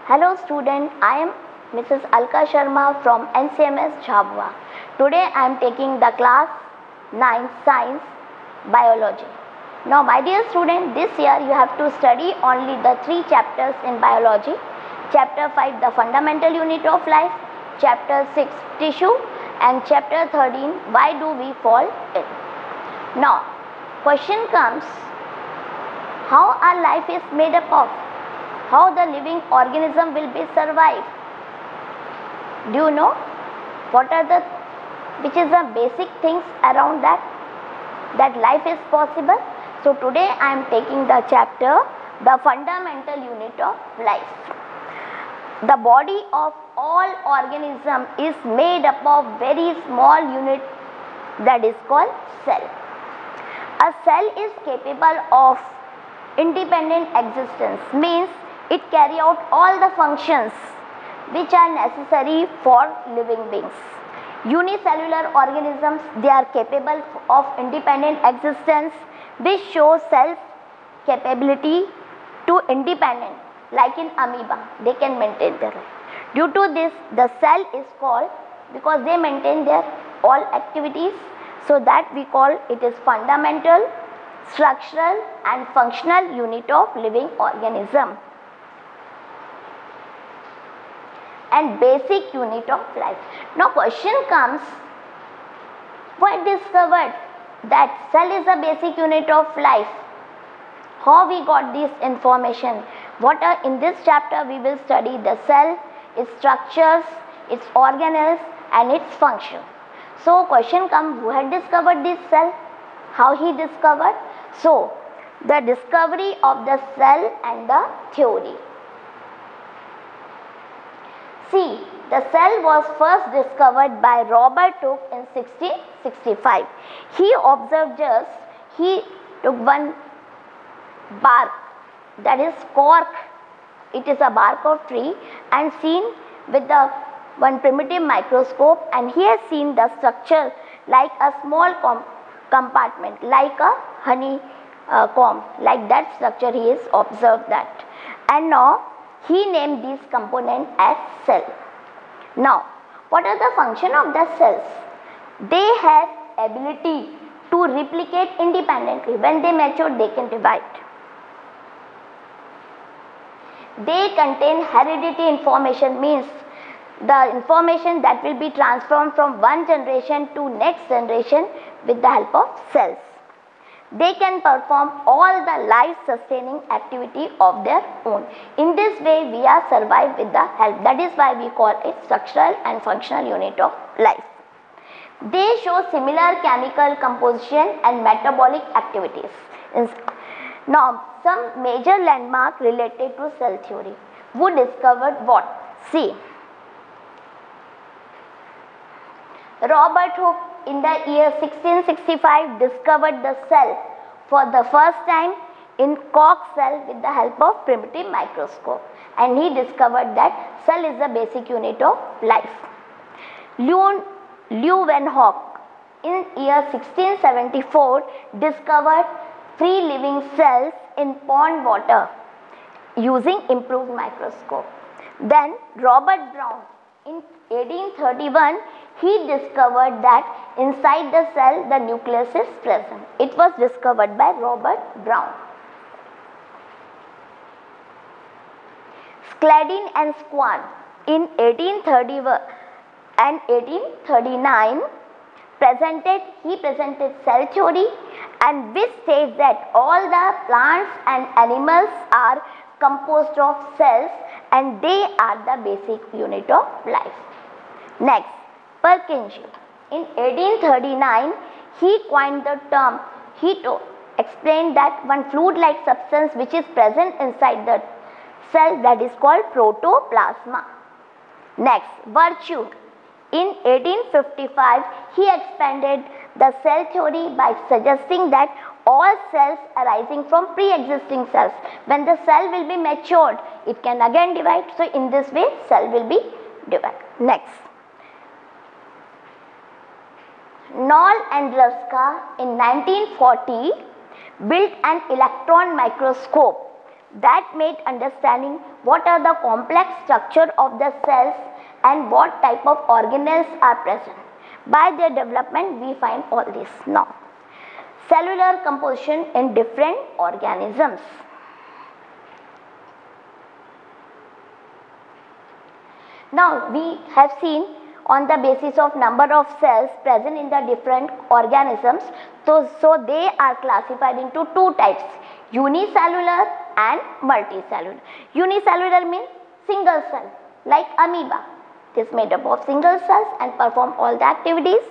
Hello student, I am Mrs. Alka Sharma from NCMS Jhabua. Today I am taking the class 9 Science Biology. Now my dear student, this year you have to study only the 3 chapters in biology. Chapter 5 the fundamental unit of life, chapter 6 tissue and chapter 13 why do we fall ill. Now question comes, how our life is made up of? How the living organism will be survive? Do you know what are the which is the basic things around that life is possible? So today I am taking the chapter the fundamental unit of life. The body of all organism is made up of very small unit that is called cell. A cell is capable of independent existence, means it carry out all the functions which are necessary for living beings. Unicellular organisms, they are capable of independent existence, which shows cells capability to independent, like in amoeba, they can maintain their life. Due to this, the cell is called, because they maintain their all activities, so that we call it is fundamental, structural and functional unit of living organism and basic unit of life. Now question comes, who discovered that cell is a basic unit of life? How we got this information? What are in this chapter we will study the cell, its structures, its organelles and its function. So question comes, who had discovered this cell? How he discovered? So the discovery of the cell and the theory. See, the cell was first discovered by Robert Hooke in 1665. He observed just, he took one bark, that is cork, it is a bark of tree, and seen with the one primitive microscope, and he has seen the structure like a small compartment, like a honey comb, like that structure he has observed that. And now he named these components as cell. Now, what are the function of the cells? They have ability to replicate independently. When they mature, they can divide. They contain heredity information, means the information that will be transformed from one generation to next generation with the help of cells. They can perform all the life sustaining activity of their own. In this way we are survived with the help. That is why we call it structural and functional unit of life. They show similar chemical composition and metabolic activities. Now some major landmark related to cell theory. Who discovered what? See, Robert Hooke in the year 1665 discovered the cell for the first time in cork cell with the help of primitive microscope, and he discovered that cell is the basic unit of life. Leeuwenhoek in year 1674 discovered free living cells in pond water using improved microscope. Then Robert Brown in 1831 he discovered that inside the cell the nucleus is present. It was discovered by Robert Brown. Schleiden and Schwann in 1831 and 1839 presented cell theory, and which states that all the plants and animals are composed of cells and they are the basic unit of life. Next, Purkinje in 1839 he coined the term, he explained that one fluid-like substance which is present inside the cell, that is called protoplasma. Next, Virchow in 1855 he expanded the cell theory by suggesting that all cells arising from pre-existing cells, when the cell will be matured, it can again divide. So in this way cell will be divided. Next, Knoll and Ruska in 1940 built an electron microscope that made understanding what are the complex structure of the cells and what type of organelles are present. By their development we find all this. Now, cellular composition in different organisms. Now we have seen on the basis of number of cells present in the different organisms. So they are classified into two types, unicellular and multicellular. Unicellular means single cell, like amoeba. It is made up of single cells and perform all the activities.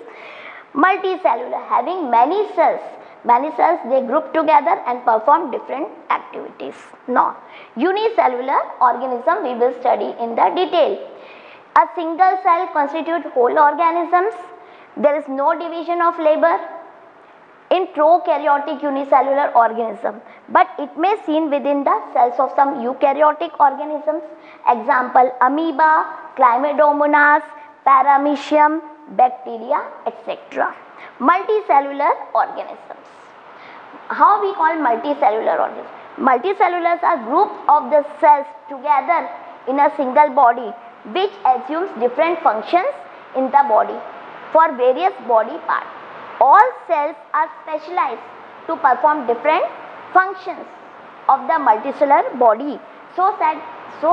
Multicellular, having many cells they group together and perform different activities. Now, unicellular organism we will study in the detail. A single cell constitutes whole organisms. There is no division of labor in prokaryotic unicellular organism, but it may seen within the cells of some eukaryotic organisms. Example, amoeba, Chlamydomonas, Paramecium, bacteria, etc. Multicellular organisms. How we call multicellular organisms? Multicellulars are group of the cells together in a single body which assumes different functions in the body for various body parts. All cells are specialized to perform different functions of the multicellular body. So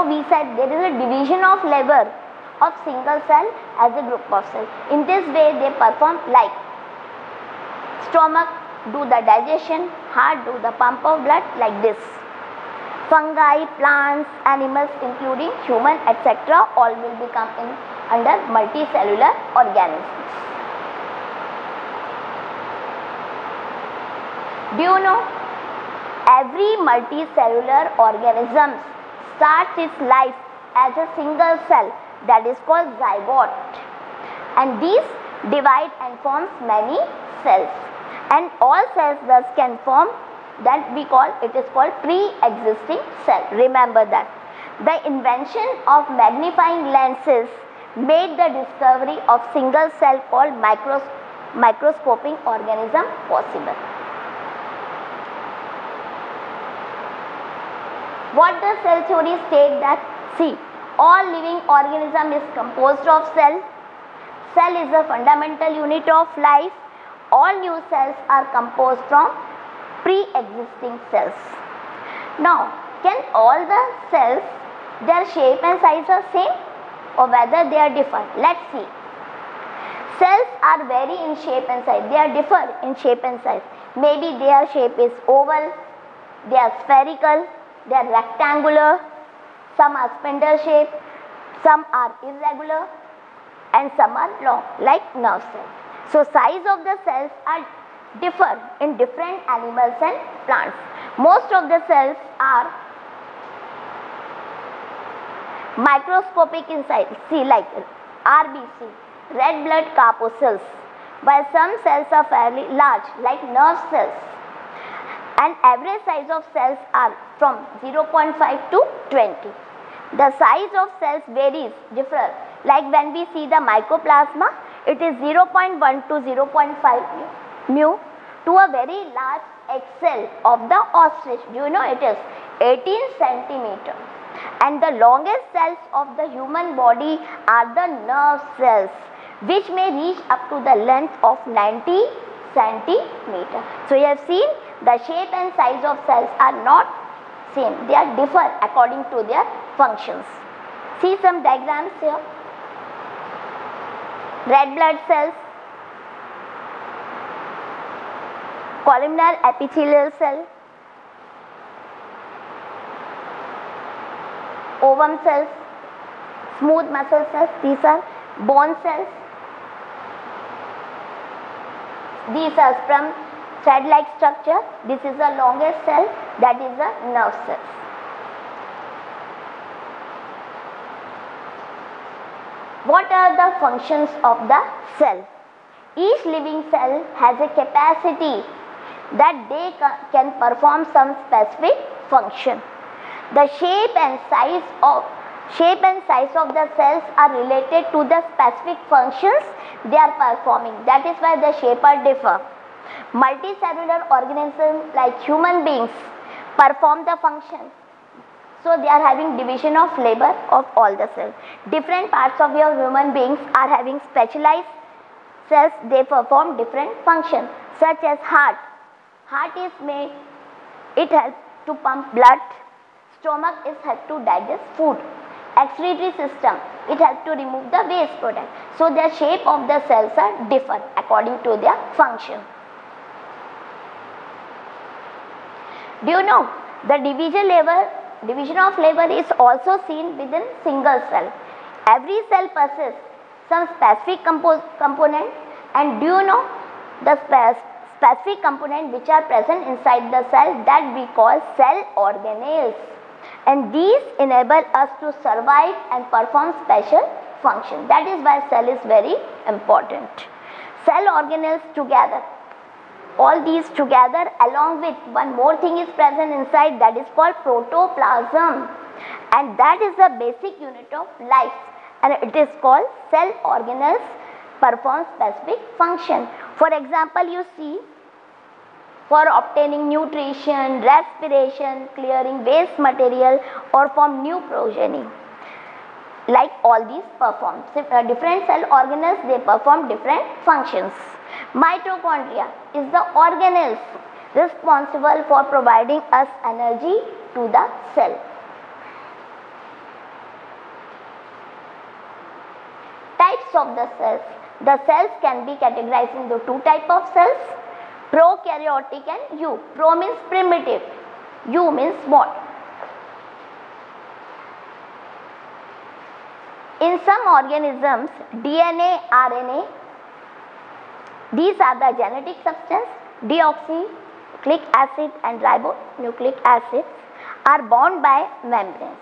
we said there is a division of labor of single cell as a group of cells. In this way they perform, like stomach do the digestion, heart do the pump of blood, like this. Fungi, plants, animals including human, etc. all will become under multicellular organisms. Do you know, every multicellular organism starts its life as a single cell, that is called zygote, and these divide and forms many cells, and all cells thus can form, that we call, it is called pre-existing cell. Remember that. The invention of magnifying lenses made the discovery of single cell called microscopic organism possible. What does cell theory state? That, see, all living organism is composed of cell. Cell is a fundamental unit of life. All new cells are composed from pre-existing cells. Now, can all the cells, their shape and size are same or whether they are different? Let's see. Cells are vary in shape and size. They are differ in shape and size. Maybe their shape is oval, they are spherical, they are rectangular, some are spindle shape, some are irregular, and some are long, like nerve cells. So size of the cells are differ in different animals and plants. Most of the cells are microscopic in size, see, like RBC, red blood corpuscles, while some cells are fairly large, like nerve cells. And average size of cells are from 0.5 to 20. The size of cells varies, differ. Like when we see the mycoplasma, it is 0.1 to 0.5 mu to a very large axil of the ostrich. Do you know it is 18 centimeter. And the longest cells of the human body are the nerve cells, which may reach up to the length of 90 centimeter. So you have seen the shape and size of cells are not same. They are differ according to their functions. See some diagrams here. Red blood cells, columnar epithelial cell, ovum cells, smooth muscle cells, these are bone cells. These are from thread-like structure. This is the longest cell, that is the nerve cells. What are the functions of the cell? Each living cell has a capacity that they can perform some specific function. The shape and size of the cells are related to the specific functions they are performing. That is why the shape are differ. Multicellular organisms like human beings perform the function. So they are having division of labor of all the cells. Different parts of your human beings are having specialized cells. They perform different functions, such as heart. Heart is made, it helps to pump blood. Stomach is help to digest food. Excretory system, it helps to remove the waste product. So the shape of the cells are different according to their function. Do you know the division of labor is also seen within single cell. Every cell possesses some specific component, and do you know the specific component which are present inside the cell that we call cell organelles, and these enable us to survive and perform special function. That is why cell is very important. Cell organelles together, all these together along with one more thing is present inside, that is called protoplasm, and that is the basic unit of life, and it is called cell organelles perform specific function. For example, you see, for obtaining nutrition, respiration, clearing waste material, or form new progeny. Like all these perform. Different cell organelles, they perform different functions. Mitochondria is the organelles responsible for providing us energy to the cell. Types of the cells. The cells can be categorized into two types of cells, prokaryotic and eukaryotic. Pro means primitive, eu means small. In some organisms, DNA, RNA, these are the genetic substance, deoxynucleic acid and ribonucleic acids are bound by membranes.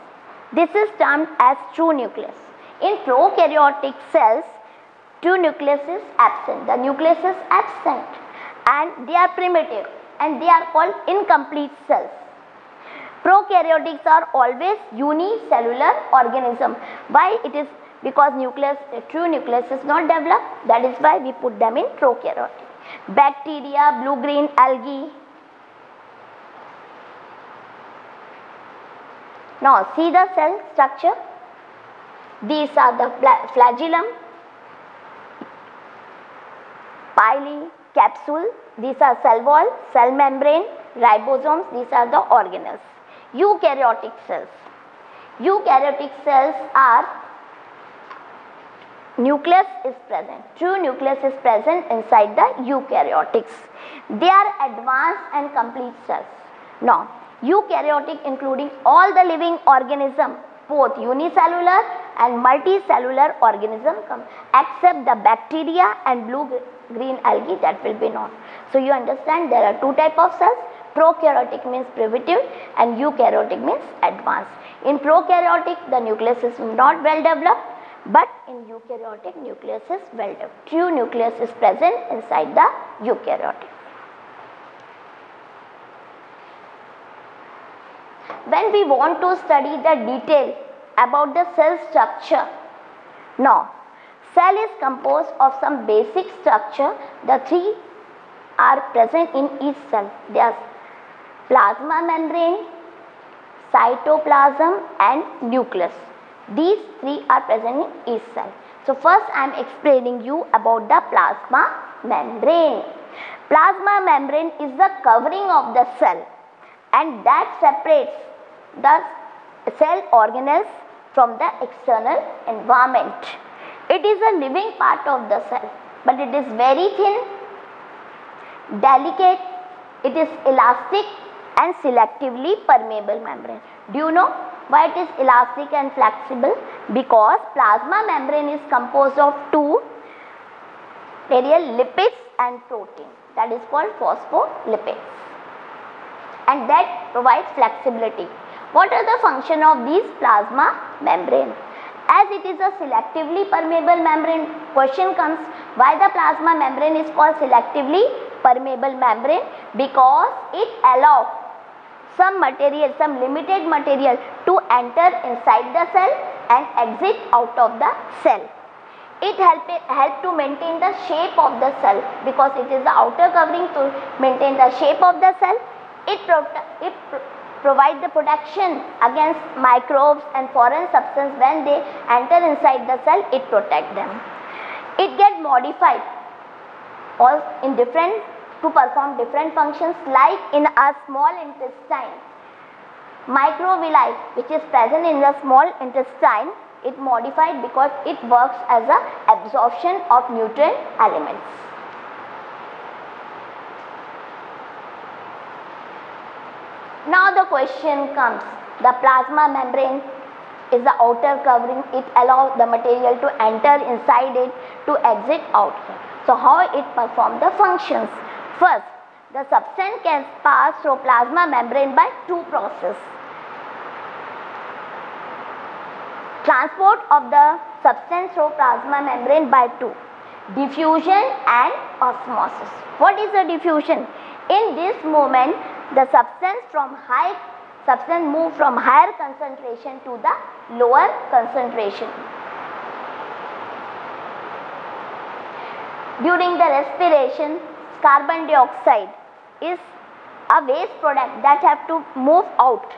This is termed as true nucleus. In prokaryotic cells, true nucleus is absent. The nucleus is absent and they are primitive and they are called incomplete cells. Prokaryotics are always unicellular organism. Why it is? Because true nucleus is not developed. That is why we put them in prokaryotic. Bacteria, blue-green algae. Now see the cell structure. These are the flagellum, pili, capsule. These are cell wall, cell membrane, ribosomes. These are the organelles. Eukaryotic cells. Eukaryotic cells are nucleus is present. True nucleus is present inside the eukaryotics. They are advanced and complete cells. Now, eukaryotic including all the living organism, both unicellular and multicellular organism except the bacteria and blue-green algae, that will be known. So you understand there are two types of cells. Prokaryotic means primitive and eukaryotic means advanced. In prokaryotic, the nucleus is not well developed, but in eukaryotic, nucleus is well developed. True nucleus is present inside the eukaryotic. When we want to study the detail about the cell structure, now cell is composed of some basic structure. The three are present in each cell. They are plasma membrane, cytoplasm and nucleus. These three are present in each cell. So first I am explaining you about the plasma membrane. Plasma membrane is the covering of the cell and that separates the cell organelles from the external environment. It is a living part of the cell, but it is very thin, delicate, it is elastic and selectively permeable membrane. Do you know why it is elastic and flexible? Because plasma membrane is composed of two material, lipids and protein, that is called phospholipids, and that provides flexibility. What are the function of these plasma membrane? As it is a selectively permeable membrane, question comes, why the plasma membrane is called selectively permeable membrane? Because it allows some material, some limited material to enter inside the cell and exit out of the cell. It help to maintain the shape of the cell because it is the outer covering to maintain the shape of the cell. It provide the protection against microbes and foreign substance. When they enter inside the cell, it protects them. It gets modified all in different to perform different functions, like in a small intestine. Microvilli, which is present in the small intestine, it modified because it works as a absorption of nutrient elements. Now the question comes, the plasma membrane is the outer covering. It allows the material to enter inside it, to exit outside. So how it performs the functions? First, the substance can pass through plasma membrane by two processes. Transport of the substance through plasma membrane by two, diffusion and osmosis. What is the diffusion? In this movement, the substance move from higher concentration to the lower concentration. During the respiration, carbon dioxide is a waste product that have to move out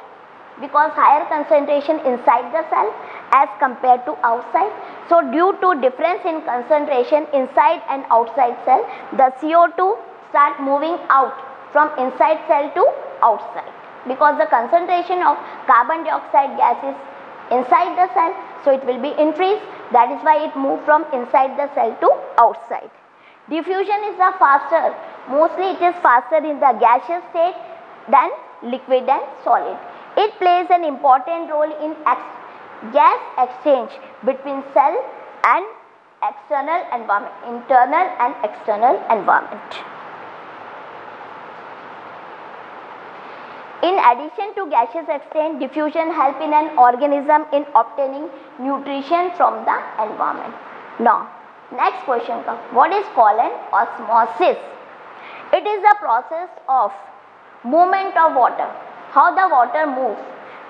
because higher concentration inside the cell as compared to outside. So due to difference in concentration inside and outside cell, the CO2 start moving out from inside cell to outside, because the concentration of carbon dioxide gas is inside the cell, so it will be increased. That is why it moves from inside the cell to outside. Diffusion is the faster, mostly it is faster in the gaseous state than liquid and solid. It plays an important role in gas exchange between cell and external environment, internal and external environment. In addition to gaseous exchange, diffusion helps in an organism in obtaining nutrition from the environment. Now, next question comes, what is called an osmosis? It is the process of movement of water. How the water moves?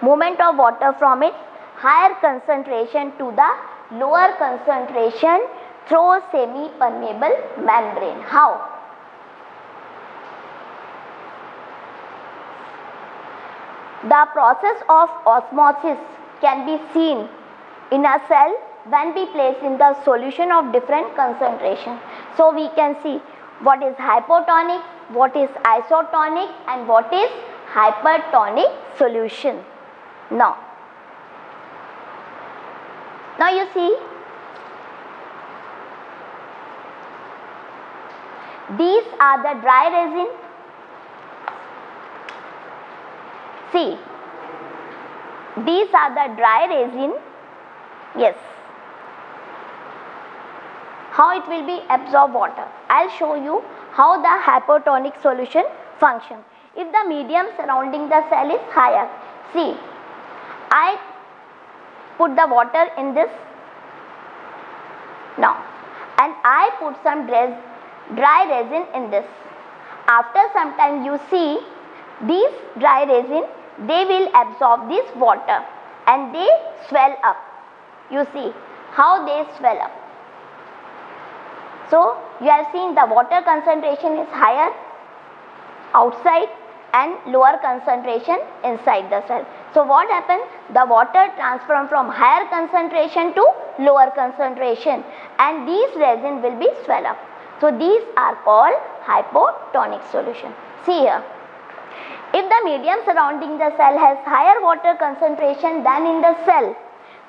Movement of water from its higher concentration to the lower concentration through semi-permeable membrane. How? The process of osmosis can be seen in a cell when we place in the solution of different concentration. So we can see what is hypotonic, what is isotonic, and what is hypertonic solution. Now you see, these are the dry resin. See, these are the dry resin. Yes. How it will be absorb water? I will show you how the hypotonic solution function. If the medium surrounding the cell is higher, see, I put the water in this now, and I put some dry resin in this. After some time, you see these dry resin, they will absorb this water and they swell up. You see how they swell up. So you have seen the water concentration is higher outside and lower concentration inside the cell. So what happens? The water transforms from higher concentration to lower concentration, and these resin will be swell up. So these are called hypotonic solution. See here. If the medium surrounding the cell has higher water concentration than in the cell,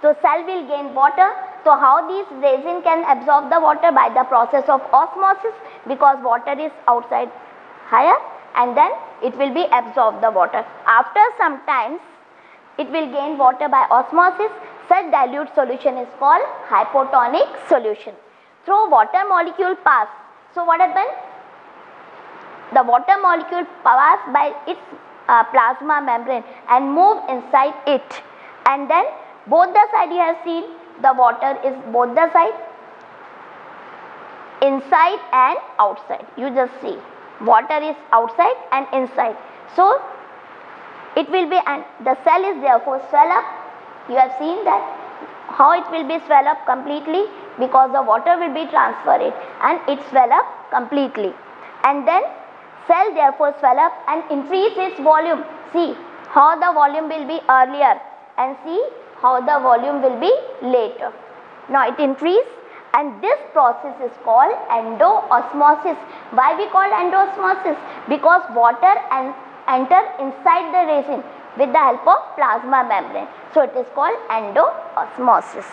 so cell will gain water. So how these resin can absorb the water? By the process of osmosis, because water is outside higher, and then it will be absorb the water. After some time, it will gain water by osmosis. Such dilute solution is called hypotonic solution. Through water molecule pass. So what happens? The water molecule pass by its plasma membrane and move inside it, and then both the side you have seen, the water is both the side, inside and outside. You just see water is outside and inside. So it will be, and the cell is therefore swell up. You have seen that how it will be swell up completely, because the water will be transferred and it swell up completely, and then cell therefore swell up and increase its volume. See how the volume will be earlier and see how the volume will be later. Now it increase, and this process is called endoosmosis. Why we call endoosmosis? Because water enter inside the resin with the help of plasma membrane. So it is called endoosmosis.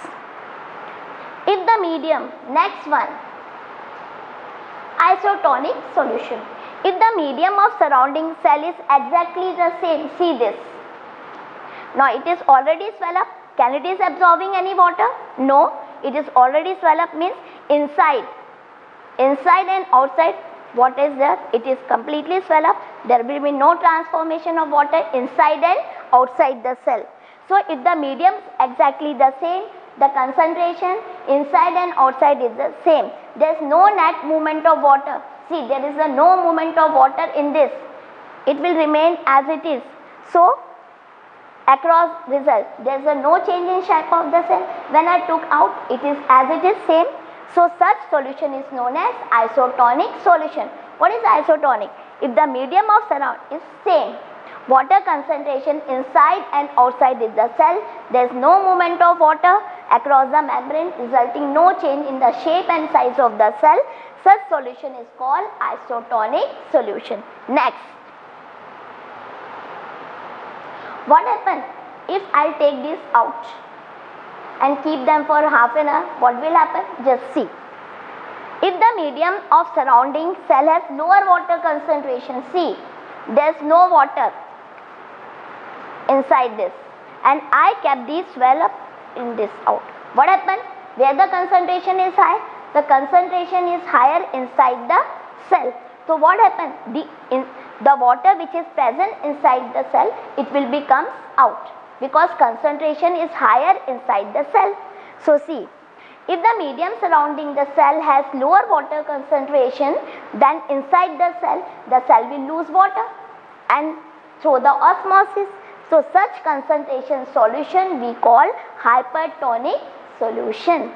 If the medium, next one, isotonic solution. If the medium of surrounding cell is exactly the same, see this. Now it is already swell up. Can it is absorbing any water? No, it is already swell up, means inside and outside what is there? It is completely swell up. There will be no transformation of water inside and outside the cell. So if the medium is exactly the same, the concentration inside and outside is the same. There is no net movement of water. See, there is no movement of water in this. It will remain as it is. So across result, there is no change in shape of the cell. When I took out, it is as it is same. So such solution is known as isotonic solution. What is isotonic? If the medium of surround is same, water concentration inside and outside is the cell, there is no movement of water across the membrane, resulting no change in the shape and size of the cell, such solution is called isotonic solution. Next, what happens if I take this out and keep them for half an hour? What will happen? Just see. If the medium of surrounding cell has lower water concentration, see, there is no water inside this, and I kept these swell up in this out. What happened? Where the concentration is high, the concentration is higher inside the cell. So what happened? The water which is present inside the cell, it will become out because concentration is higher inside the cell. So see, if the medium surrounding the cell has lower water concentration than inside the cell will lose water and through the osmosis. So such concentration solution we call hypertonic solution,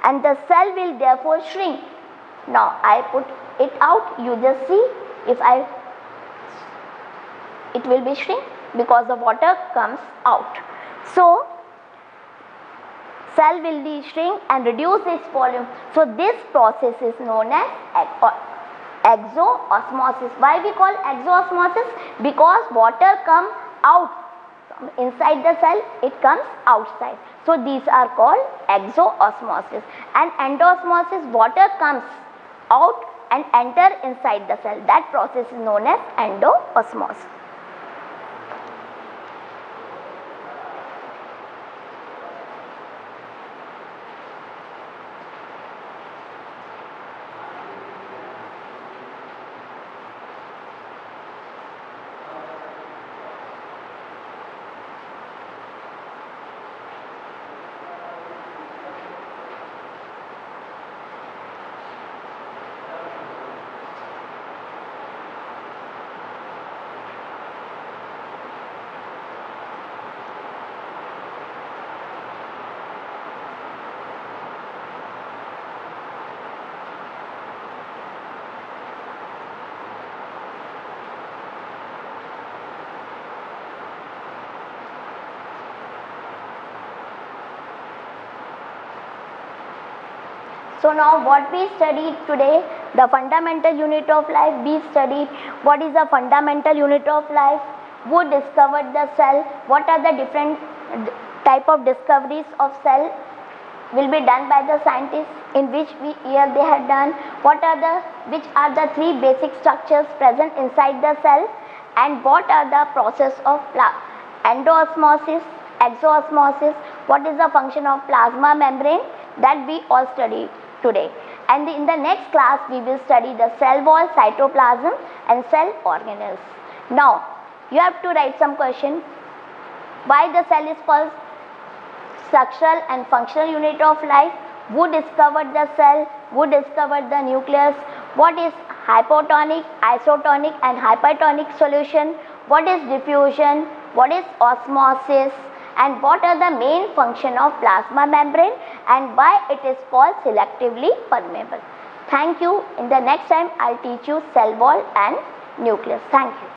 and the cell will therefore shrink. Now I put it out, you just see, it will be shrink because the water comes out. So cell will be shrink and reduce its volume. So this process is known as exoosmosis. Why we call exoosmosis? Because water comes out from inside the cell, it comes outside. So these are called exoosmosis. And endoosmosis, water comes out and enter inside the cell. That process is known as endoosmosis. So now what we studied today, the fundamental unit of life. We studied what is the fundamental unit of life, who discovered the cell, what are the different type of discoveries of cell will be done by the scientists, in which year they had done, which are the three basic structures present inside the cell, and what are the process of endoosmosis, exoosmosis, what is the function of plasma membrane, that we all studied today. And in the next class we will study the cell wall, cytoplasm and cell organelles. Now you have to write some question. Why the cell is called structural and functional unit of life? Who discovered the cell? Who discovered the nucleus? What is hypotonic, isotonic and hypertonic solution? What is diffusion? What is osmosis? And what are the main function of plasma membrane and why it is called selectively permeable. Thank you. In the next time I will teach you cell wall and nucleus. Thank you.